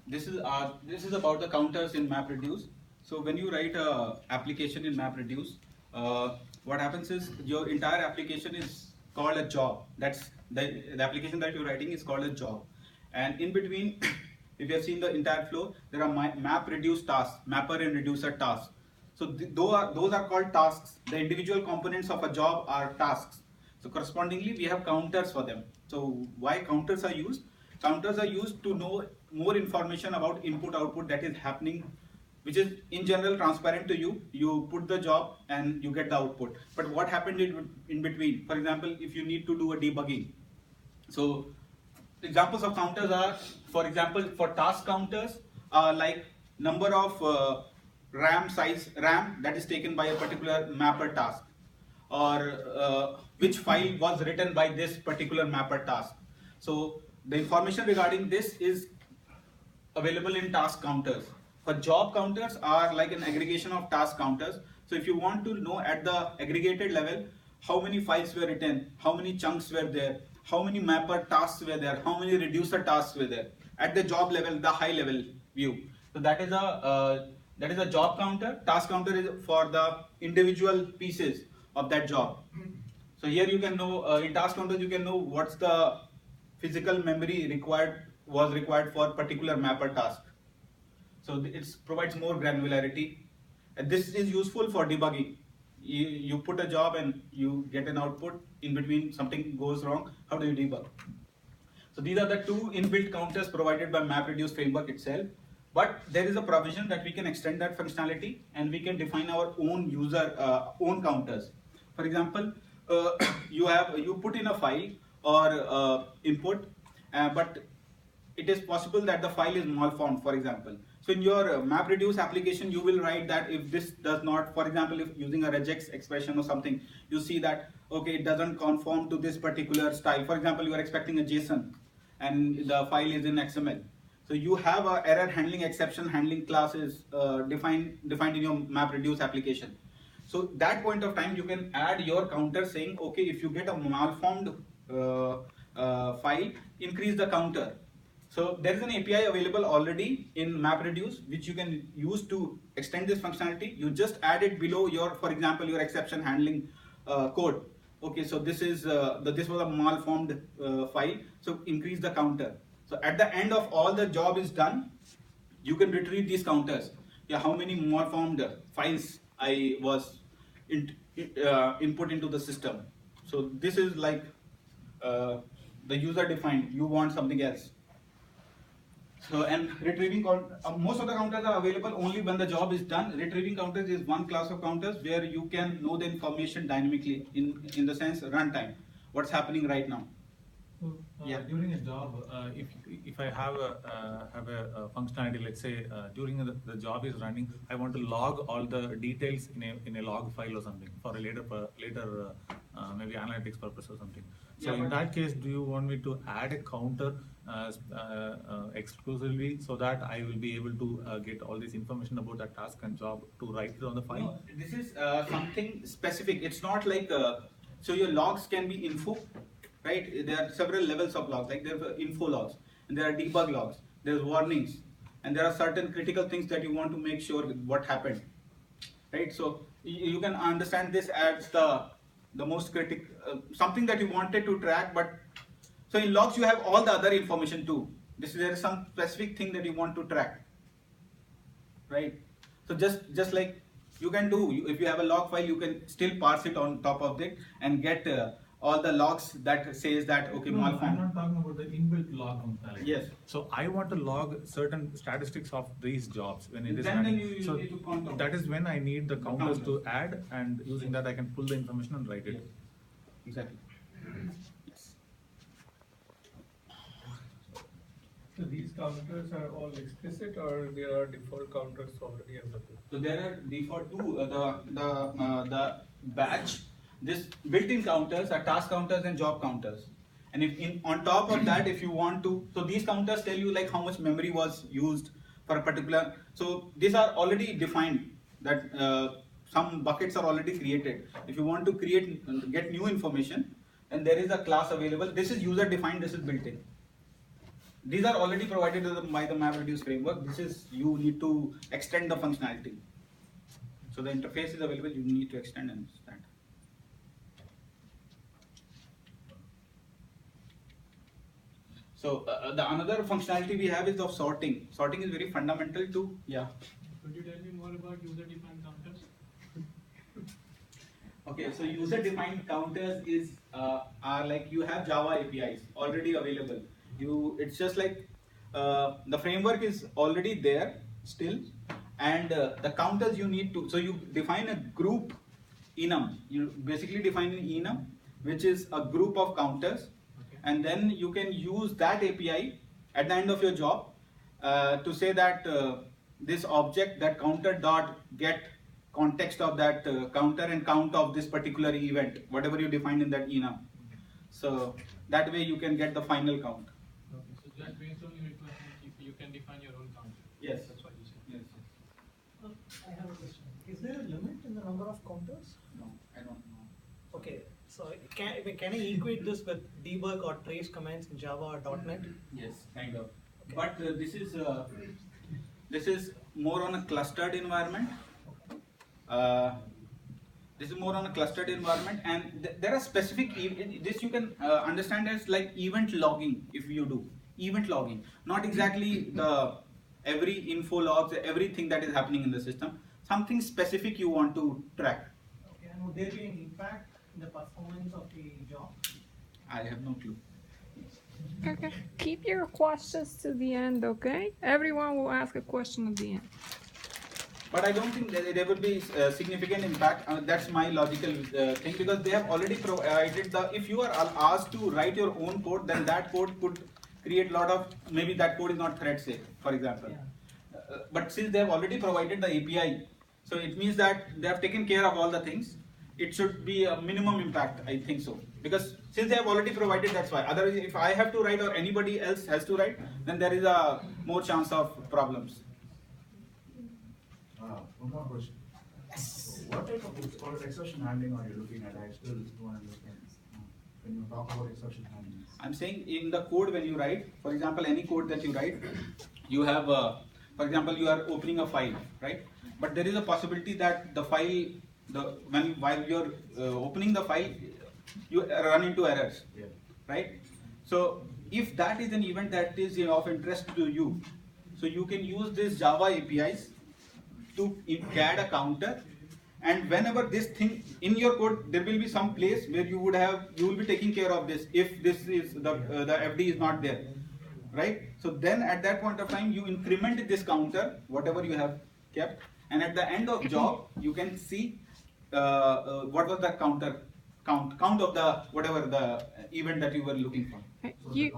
this is about the counters in MapReduce. So when you write a application in MapReduce, what happens is your entire application is called a job. That's the application that you're writing is called a job. And in between, if you have seen the entire flow, there are MapReduce tasks, mapper and reducer tasks. So those are called tasks. The individual components of a job are tasks. So correspondingly, we have counters for them. So why counters are used? Counters are used to know more information about input output that is happening, which is in general transparent to you. You put the job and you get the output. But what happened in between? For example, if you need to do a debugging. So examples of counters are, for example, for task counters are like number of RAM that is taken by a particular mapper task, or which file was written by this particular mapper task. So the information regarding this is available in task counters. For job counters are like an aggregation of task counters. So if you want to know at the aggregated level how many files were written, how many chunks were there, how many mapper tasks were there, how many reducer tasks were there, at the job level, the high level view. So that is a job counter. Task counter is for the individual pieces of that job. So here you can know, in task counters you can know what's the physical memory was required for particular mapper task. So it provides more granularity. And this is useful for debugging. You put a job and you get an output. In between something goes wrong. How do you debug? So these are the two inbuilt counters provided by MapReduce framework itself. But there is a provision that we can extend that functionality and we can define our own own counters. For example, you put in a file or input, but it is possible that the file is malformed, for example. So in your MapReduce application, you will write that if this does not, for example, if using a regex expression or something, you see that, okay, it doesn't conform to this particular style. For example, you are expecting a JSON and the file is in XML. So you have a error handling, exception handling classes defined in your MapReduce application. So that point of time, you can add your counter saying, okay, if you get a malformed file, increase the counter. So there is an API available already in MapReduce, which you can use to extend this functionality. You just add it below your, for example, your exception handling code. Okay, so this was a malformed file. So increase the counter. So at the end of all the job is done, you can retrieve these counters. Yeah, how many malformed files I was input into the system. So this is like the user defined. You want something else. So and retrieving most of the counters are available only when the job is done. Retrieving counters is one class of counters where you can know the information dynamically in the sense runtime. What's happening right now? So, during a job, if I have a functionality, let's say during the job is running, I want to log all the details in a log file or something for a later maybe analytics purpose or something. So in that case, do you want me to add a counter exclusively so that I will be able to get all this information about that task and job to write it on the file? No, this is something specific. It's not like so your logs can be info. Right? There are several levels of logs, like there are info logs, and there are debug logs, there's warnings, and there are certain critical things that you want to make sure what happened. Right? So you can understand this as the most critical, something that you wanted to track, but so in logs you have all the other information too. There is some specific thing that you want to track. Right? So just like you can do, if you have a log file, you can still parse it on top of it and get all the logs that says that, okay, malformed. I'm not talking about the inbuilt log functionality. Yes. So I want to log certain statistics of these jobs when it is Then running. you So need to count. that is when I need the counters to add, and using that I can pull the information and write it. Exactly. Yes. So these counters are all explicit, or there are default counters already available? So there are default two, the batch. This built-in counters are task counters and job counters. And if on top of that, if you want to, so these counters tell you like how much memory was used for a particular. So these are already defined that some buckets are already created. If you want to get new information, and there is a class available. This is user defined. This is built-in. these are already provided by the MapReduce framework. This is, you need to extend the functionality. So the interface is available, you need to extend and that. So the another functionality we have is of sorting. Sorting is very fundamental to, yeah. Could you tell me more about user-defined counters? Okay, so user-defined counters is are like, you have Java APIs already available. It's just like the framework is already there still, and the counters you need to. So you define a group enum. You basically define an enum, which is a group of counters, and then you can use that API at the end of your job to say that this object, that counter dot get context of that counter and count of this particular event, whatever you define in that enum. So that way you can get the final count. Okay, so just based on your requirement, you can define your own counter. Yes. That's what you said. Yes. I have a question. Is there a limit in the number of counters? No, I don't know. Okay, so can I equate this with debug or trace commands in Java or .NET? Yes, kind of. But this is more on a clustered environment. This is more on a clustered environment, and there are specific, this you can understand as like event logging. If you do event logging, not exactly the every info logs, everything that is happening in the system, something specific you want to track. Okay, and would there be an impact in the performance of the job? I have no clue. Okay, keep your questions to the end, okay? Everyone will ask a question at the end. But I don't think that there would be significant impact. That's my logical thing, because they have already provided the. If you are asked to write your own code, then that code could create a lot of, maybe that code is not thread safe, for example. Yeah. But since they have already provided the API, so it means that they have taken care of all the things. It should be a minimum impact, I think so. Because since they have already provided, that's why. Otherwise, if I have to write or anybody else has to write, then there is a more chance of problems. One more question. What type of exception handling are you looking at? I still want to look at when you talk about exception handling. I'm saying in the code when you write, for example, any code that you write, you have, for example, you are opening a file, right? But there is a possibility that the file, while you're opening the file, you run into errors, Yeah. right? So if that is an event that is of interest to you, so you can use this Java APIs to add a counter, and whenever this thing in your code, there will be some place where you will be taking care of this if this is the FD is not there, right? So then at that point of time, you increment this counter, whatever you have kept, and at the end of job, you can see what was the count of the whatever the event that you were looking for. You